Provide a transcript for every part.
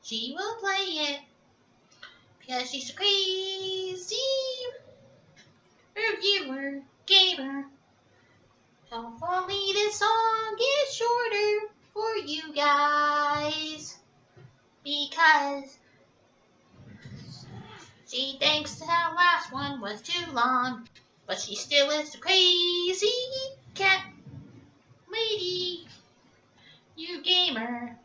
She will play it because she's a crazy reviewer, gamer. Hopefully this song is shorter for you guys because she thinks the last one was too long, but she still is a crazy cat lady, you gamer.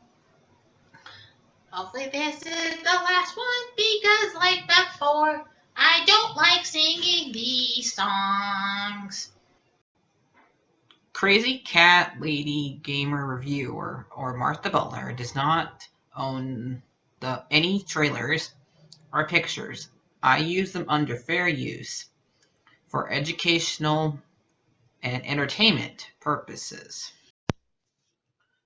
Hopefully this is the last one because like before, I don't like singing these songs. CrazyCatLady Gamer Reviewer or Martha Butler does not own any trailers or pictures. I use them under fair use for educational and entertainment purposes.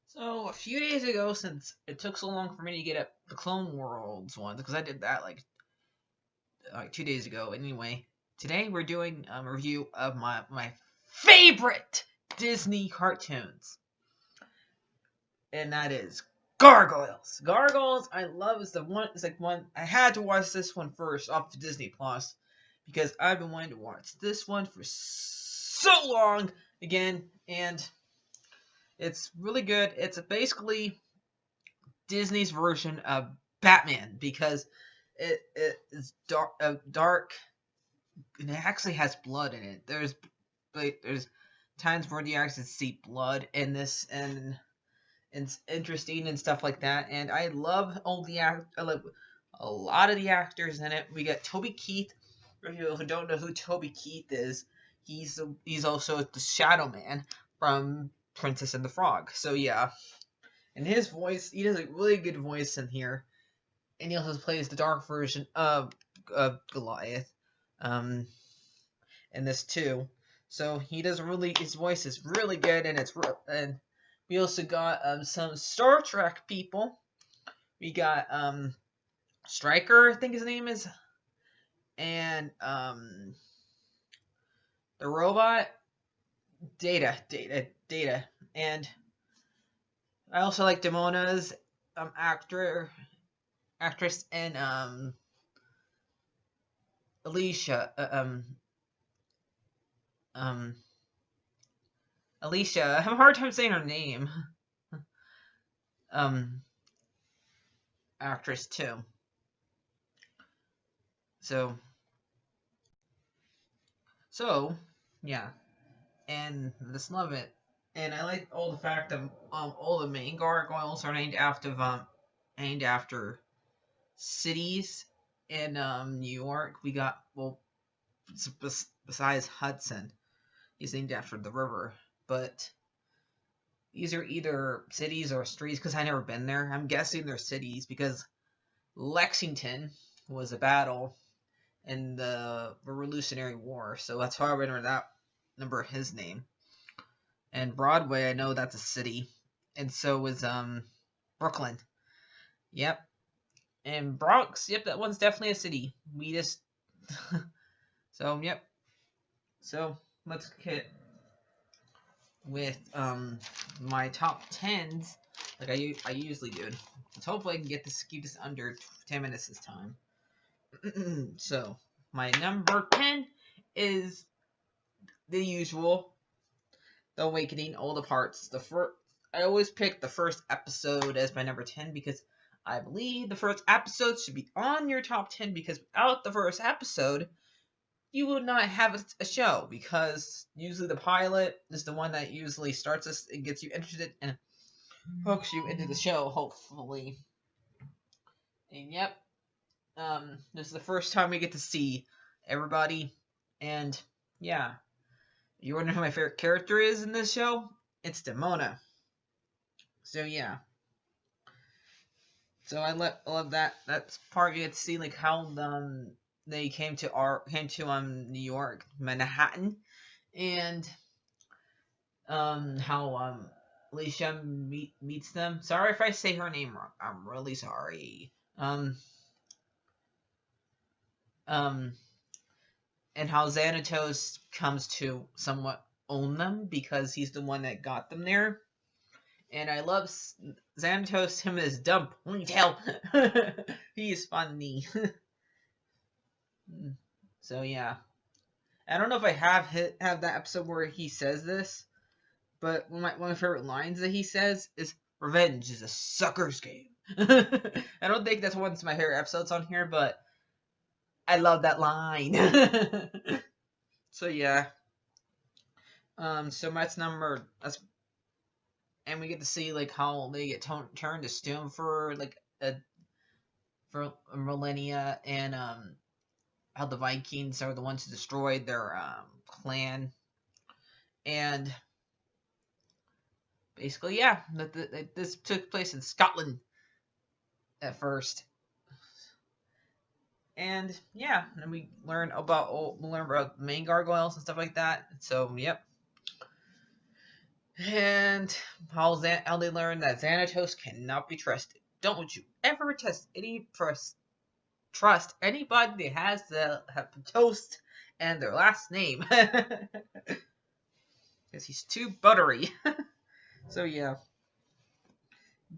So a few days ago, since it took so long for me to get up the Clone Worlds ones, because I did that like 2 days ago. Anyway, today we're doing a review of my favorite Disney cartoons, and that is Gargoyles. Gargoyles, I love is the one. It's like one I had to watch this one first off of Disney Plus because I've been wanting to watch this one for so long again, and it's really good. It's basically Disney's version of Batman because it is dark. And it actually has blood in it. There's times where you actually see blood in this, and it's interesting and stuff like that. And I love I love a lot of the actors in it. We got Toby Keith. For people who don't know who Toby Keith is, he's also the Shadow Man from Princess and the Frog. So yeah, and his voice, he does a really good voice in here, and he also plays the dark version of Goliath, in this too. So he does his voice is really good, and we also got some Star Trek people. We got Stryker, I think his name is, and the robot Data, and I also like Damona's actress, and Alicia, Alicia. I have a hard time saying her name. Actress too. So yeah, and I just love it. And I like all the fact that all the main gargoyles are named after cities in New York. We got besides Hudson, he's named after the river, but these are either cities or streets because I never been there. I'm guessing they're cities because Lexington was a battle in the Revolutionary War, so that's why I remember his name. And Broadway, I know that's a city, and so is Brooklyn. Yep. And Bronx, yep, that one's definitely a city. We just so yep. So let's get with my top tens like I usually do. So hopefully I can keep this under 10 minutes this time. So my number 10 is the usual, The Awakening, all the parts. I always pick the first episode as my number 10 because I believe the first episode should be on your top 10 because without the first episode, you would not have a show because usually the pilot is the one that usually starts us and gets you interested and hooks you into the show, hopefully. And yep, this is the first time we get to see everybody, and yeah. You wanna know who my favorite character is in this show? It's Demona. So yeah. So I love that. That's part you get to see like how they came to New York, Manhattan, and how Alicia meets them. Sorry if I say her name wrong. I'm really sorry. And how Xanatos comes to somewhat own them because he's the one that got them there. And I love Xanatos, him and his dumb ponytail. He's funny. So yeah, I don't know if I have that episode where he says this, but one of my favorite lines that he says is "Revenge is a sucker's game." I don't think that's one of my favorite episodes on here, but I love that line. So yeah, so that's and we get to see like how they get turned to stone for like for millennia, and how the Vikings are the ones who destroyed their clan, and basically, yeah, that this took place in Scotland at first, and yeah, and we learn about main gargoyles and stuff like that. So, yep, and how they learn that Xanatos cannot be trusted. Don't you ever trust anybody that has the toast and their last name, because he's too buttery. So yeah.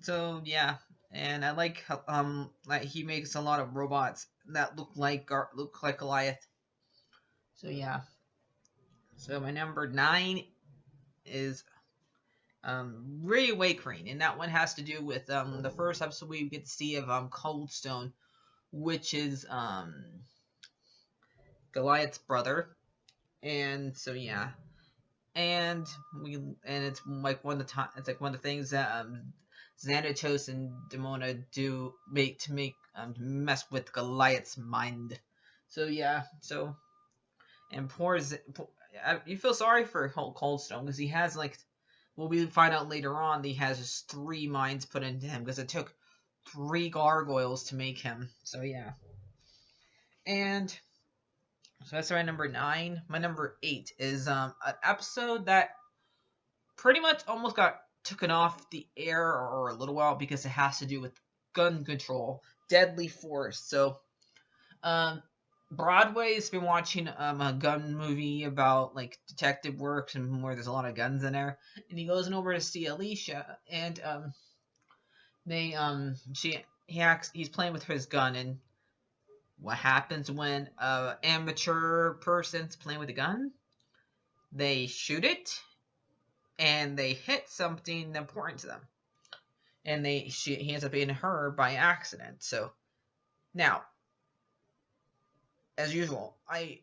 So yeah, and I like how like he makes a lot of robots that look like Goliath. So yeah. So my number 9 is Ray Awakening, and that one has to do with the first episode we get to see of Coldstone, which is Goliath's brother. And so yeah. And it's like one of the things that Xanatos and Demona do to mess with Goliath's mind. So yeah, and you feel sorry for Coldstone because he has like, well, we find out later on that he has just 3 minds put into him because it took 3 gargoyles to make him. So yeah, and so that's my number 9. My number 8 is an episode that pretty much almost got taken off the air or a little while because it has to do with gun control, deadly force. So, Broadway's been watching a gun movie about like detective work and where there's a lot of guns in there, and he goes over to see Alicia, and he's playing with his gun, and what happens when an amateur person's playing with a gun? They shoot it, and they hit something important to them, and he ends up being her by accident. So now, as usual, I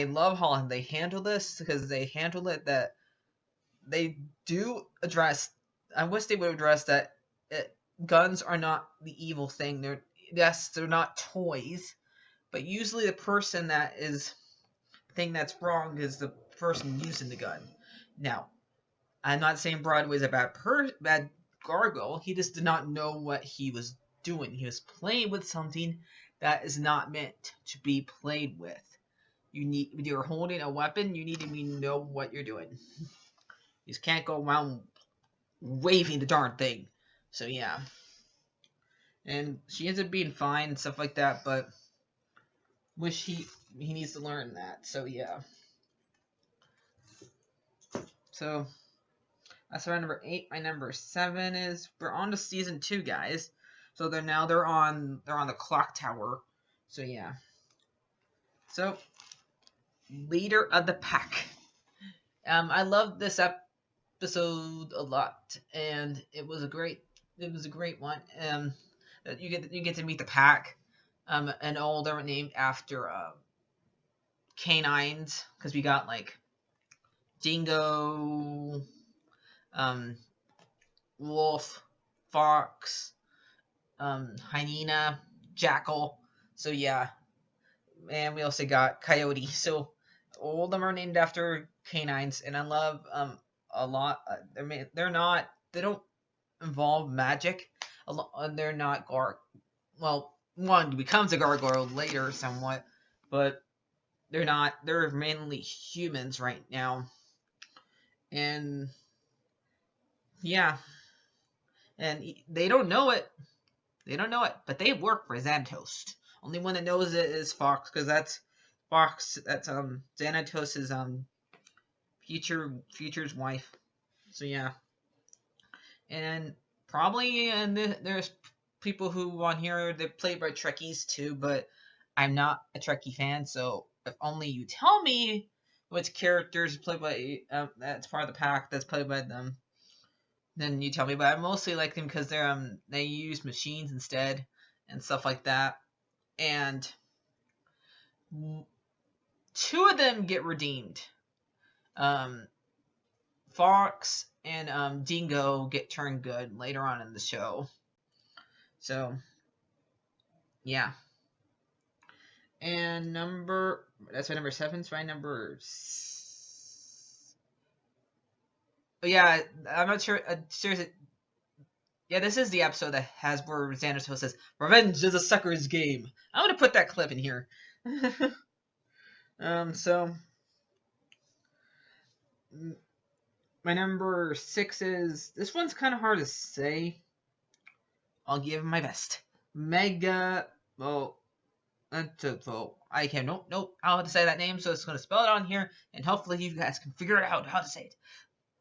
love how they handle this, because they handle it that they do address. I wish they would address that guns are not the evil thing. They're not toys, but usually the person that's wrong is the person using the gun. Now, I'm not saying Broadway's a bad gargoyle. He just did not know what he was doing. He was playing with something that is not meant to be played with. When you're holding a weapon, you need to know what you're doing. You just can't go around waving the darn thing. So yeah. And she ends up being fine and stuff like that, but wish he needs to learn that. So yeah. So that's my number 8. My number 7 is, we're on to season 2, guys. So they're on the clock tower. So yeah. So, leader of the pack. I loved this episode a lot, and it was a great one. You get to meet the pack, and all they're named after canines, because we got like dingo, wolf, fox, hyena, jackal. So yeah, and we also got coyote. So all of them are named after canines, and I love a lot. They don't involve magic. They're not well, one becomes a gargoyle later somewhat, but they're not. They're mainly humans right now, and yeah, and they don't know it. They don't know it, but they work for Xanatos. Only one that knows it is Fox, because that's Fox. That's Xanatos's future's wife. So yeah, and probably, and there's people who on here that play by Trekkies too, but I'm not a Trekkie fan, so if only you tell me which characters play by that's part of the pack that's played by them, then you tell me. But I mostly like them because they use machines instead and stuff like that, and two of them get redeemed. Fox and Dingo get turned good later on in the show. So, yeah. And that's my number 7. So my number. Oh, yeah, I'm not sure. Seriously. Yeah, this is the episode that has where Xanatos says, "Revenge is a sucker's game." I'm gonna put that clip in here. So my number 6 is, this one's kind of hard to say. I'll give him my best. Mega. Well, I can't. Nope. I'll have to say that name, so it's gonna spell it on here, and hopefully you guys can figure out how to say it.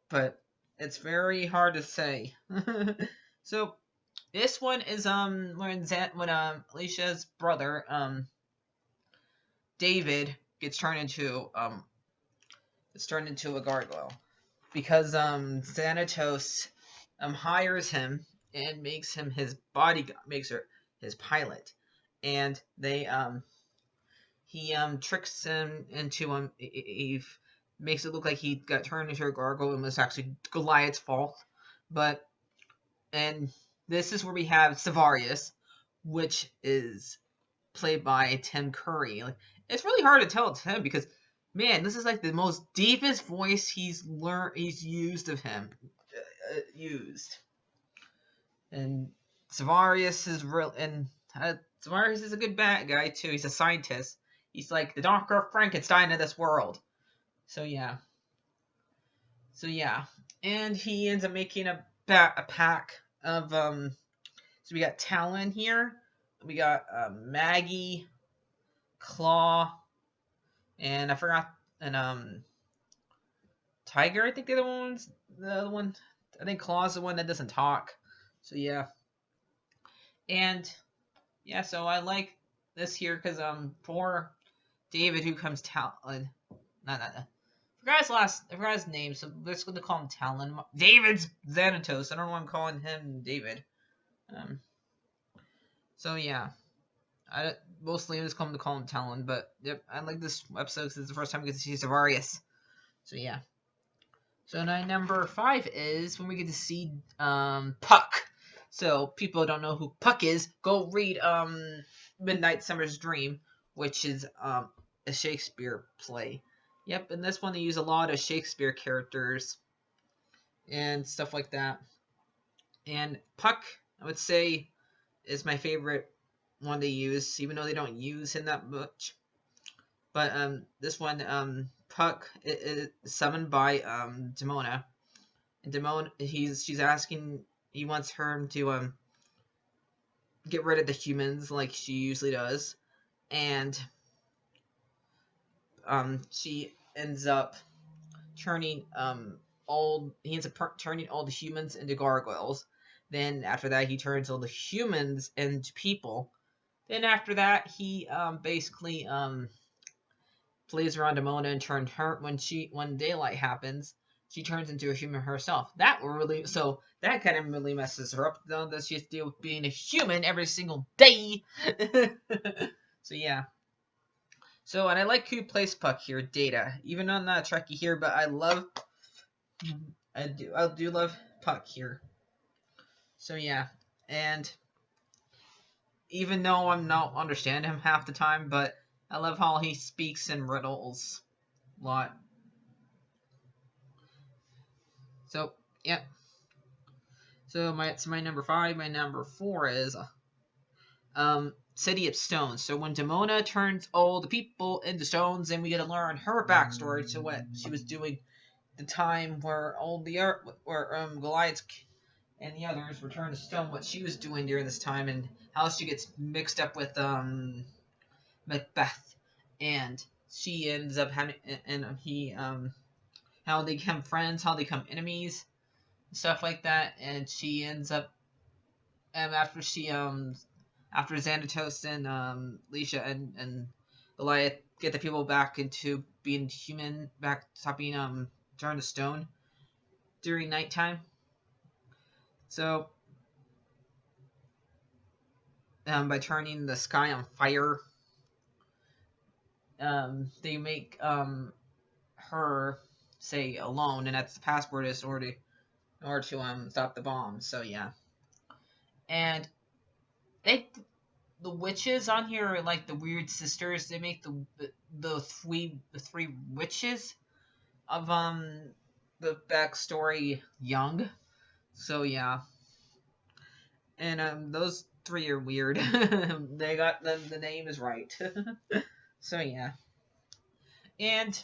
But it's very hard to say. So this one is when Alicia's brother David gets turned into a gargoyle because Xanatos hires him and makes him his bodyguard, makes her his pilot, and they he tricks him into he makes it look like he got turned into a gargoyle and was actually Goliath's fault. And this is where we have Savarius, which is played by Tim Curry. Like, it's really hard to tell it's him because, man, this is like the most deepest voice he's used of him. And Savarius is real, and Savarius is a good bad guy too. He's a scientist. He's like the Dr. Frankenstein of this world. So yeah, and he ends up making a pack of So we got Talon here. We got Maggie, Claw, and I forgot, and Tiger. I think the other one. I think Claw's the one that doesn't talk. So yeah, and yeah. So I like this here because for David, who comes Talon. I forgot his name, so let's going to call him Talon. David's Xanatos. I don't know why I'm calling him David. So yeah, I mostly just come to call him Talon, but yep, I like this episode because it's the first time we get to see Savarius. So yeah. So now number 5 is when we get to see Puck. So people don't know who Puck is, go read Midnight Summer's Dream, which is a Shakespeare play. Yep, in this one they use a lot of Shakespeare characters and stuff like that. And Puck, I would say, is my favorite one to use, even though they don't use him that much. But this one, Puck is summoned by Demona. And Demona, she's asking, he wants her to get rid of the humans like she usually does. And she ends up turning turning all the humans into gargoyles. Then after that, he turns all the humans into people. Then after that, he basically plays around Demona and turns her when daylight happens, she turns into a human herself. That kind of really messes her up, though, that she has to deal with being a human every single day. So yeah. So, and I like who plays Puck here, Data. Even though I'm not a Trekkie here, but I do love Puck here. So yeah, and even though I'm not understand him half the time, but I love how he speaks in riddles a lot. So yeah. So my number 5. My number 4 is City of Stones. So when Demona turns all the people into stones, then we get to learn her backstory to what she was doing the time where Goliath and the others were turned to stone, what she was doing during this time, and how she gets mixed up with Macbeth, and she ends up having, and how they become friends, how they become enemies, stuff like that, and she ends up after after Xanatos and Leisha and Goliath get the people back into being human, back stop being turned to stone during nighttime. So by turning the sky on fire, they make her say alone, and that's the password is in order to stop the bomb. So yeah, and they the witches on here are like the weird sisters. They make the three witches of the backstory young. So yeah, and those three are weird. They got the name is right. So yeah, and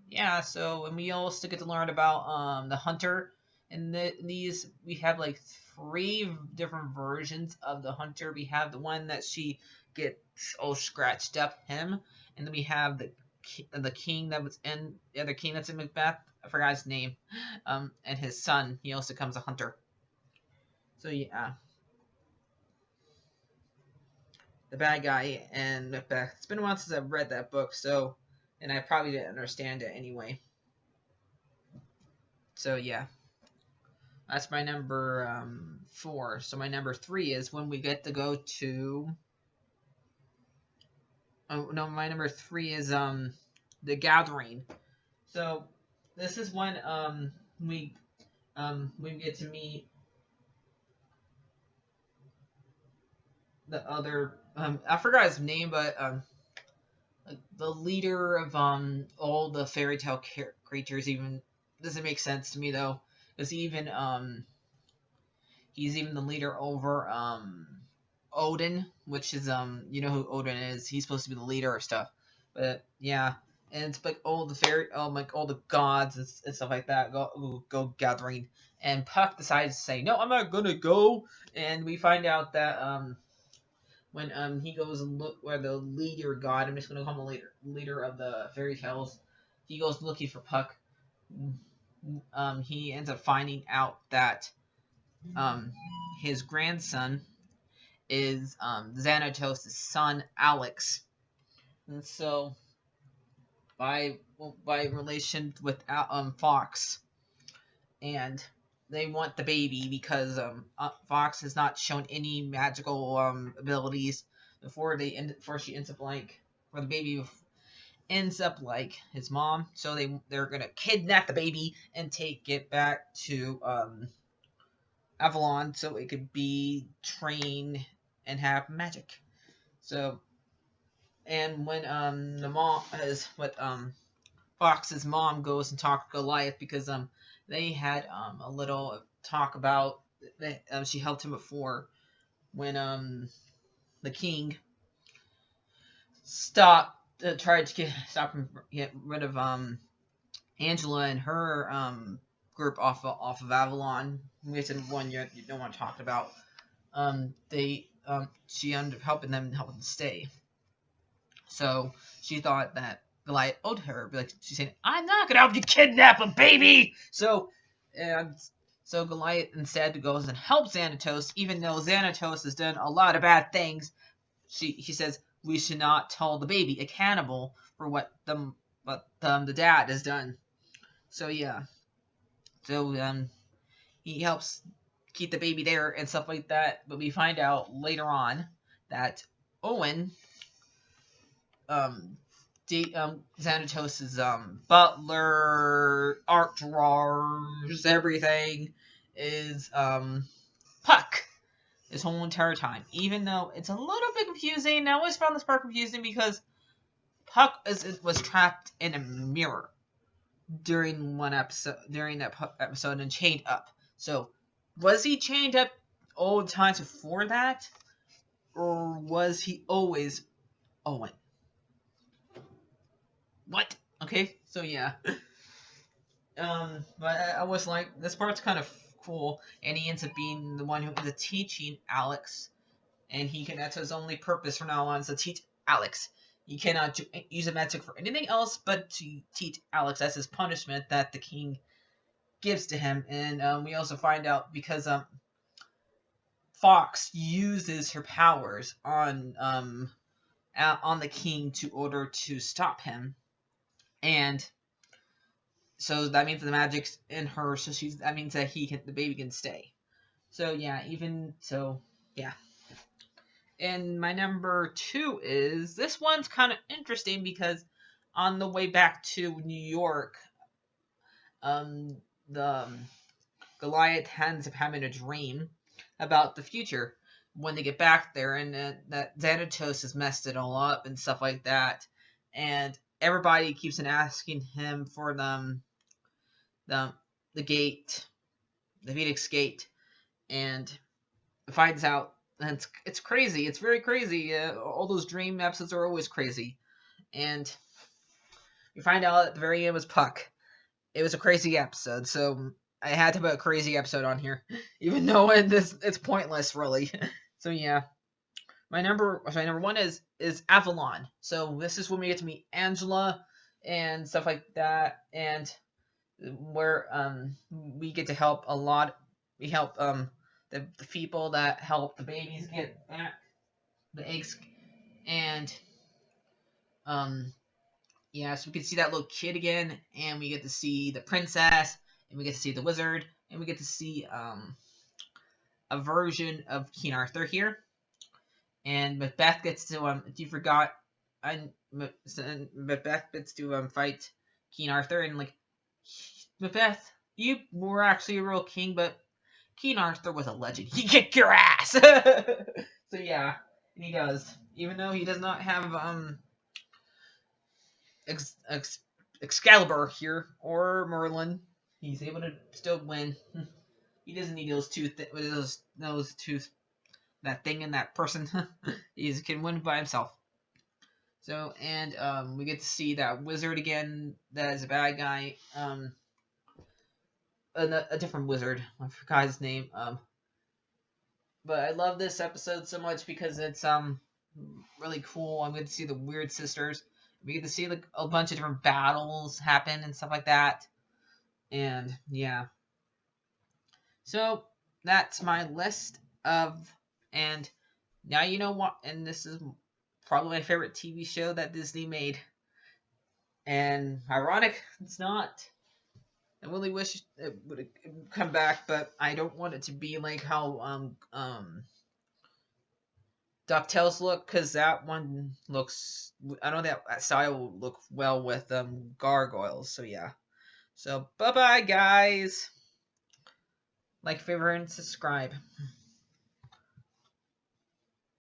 yeah, so and we also get to learn about the hunter. And these we have like three different versions of the hunter. We have the one that she gets all scratched up him, and then we have the king that was in the other king that's in Macbeth. I forgot his name. And his son. He also becomes a hunter. So yeah, the bad guy and Macbeth. It's been a while since I've read that book, so and I probably didn't understand it anyway. So yeah. That's my number 4. So my number 3 is when we get to go to. Oh no, my number 3 is the Gathering. So this is when we get to meet the other I forgot his name, but the leader of all the fairy tale creatures. Even doesn't make sense to me though, because even he's even the leader over Odin, which is you know who Odin is. He's supposed to be the leader of stuff, but yeah, and it's like all the like all the gods and stuff like that go gathering. And Puck decides to say, "No, I'm not gonna go." And we find out that when he goes and look where the leader god, I'm just gonna call him the leader of the fairy tales, he goes looking for Puck. He ends up finding out that his grandson is Xanatos' son, Alex. And so, by relation with Fox, and they want the baby because Fox has not shown any magical abilities before she ends up like, or the baby ends up like his mom. So they're gonna kidnap the baby and take it back to Avalon so it could be trained and have magic. So, and when the mom is what Fox's mom goes and talks to Goliath because they had a little talk about she helped him before when the king tried to stop him get rid of Angela and her group off of Avalon, which is one you don't want to talk about. She ended up helping them stay. So she thought that Goliath owed her. Like she said, "I'm not gonna help you kidnap a baby." So Goliath instead goes and helps Xanatos, even though Xanatos has done a lot of bad things. He says we should not tell the baby a cannibal for what the dad has done. So yeah, so he helps keep the baby there and stuff like that. But we find out later on that Owen, Xanatos' butler, art drawers, everything is Puck this whole entire time. Even though it's a little bit confusing, I always found this part confusing because Puck was trapped in a mirror during that episode and chained up. So was he chained up all the times before that, or was he always Owen? What? Okay, so yeah. But I was like, this part's kind of cool, and he ends up being the one who ends up teaching Alex, and that's his only purpose from now on, is to teach Alex. He cannot use a magic for anything else but to teach Alex. That's his punishment that the king gives to him. And we also find out because Fox uses her powers on the king to order to stop him, and so that means the magic's in her. So that means that the baby can stay. So yeah, yeah. And my number 2 is, this one's kind of interesting because on the way back to New York, the Goliath ends up having a dream about the future when they get back there, and that Xanatos has messed it all up and stuff like that, and everybody keeps on asking him for the gate, the Phoenix Gate, and finds out, and it's crazy. It's very crazy. All those dream episodes are always crazy, and you find out at the very end was Puck. It was a crazy episode, so I had to put a crazy episode on here, even though it's pointless, really. So yeah, my number 1 is Avalon. So this is when we get to meet Angela and stuff like that, and where we get to help a lot. We help the people that help the babies get back the eggs, and yeah, so we can see that little kid again, and we get to see the princess, and we get to see the wizard, and we get to see a version of King Arthur here. And Macbeth gets to if you forgot, Macbeth gets to fight King Arthur, and like, Macbeth, you were actually a real king, but King Arthur was a legend. He kicked your ass. So yeah, and he does, even though he does not have Excalibur here or Merlin, he's able to still win. He doesn't need those two that thing and that person. He can win by himself. So, and we get to see that wizard again. That is a bad guy. A different wizard. I forgot his name. But I love this episode so much because it's really cool. I'm going to see the Weird Sisters. We get to see like a bunch of different battles happen and stuff like that. And yeah. So that's my list of, and now you know what, and this is probably my favorite TV show that Disney made. And ironic, it's not. I really wish it would come back, but I don't want it to be like how DuckTales look, because that one looks, I don't know, that style will look well with Gargoyles. So yeah. So bye bye guys. Like, favorite, and subscribe.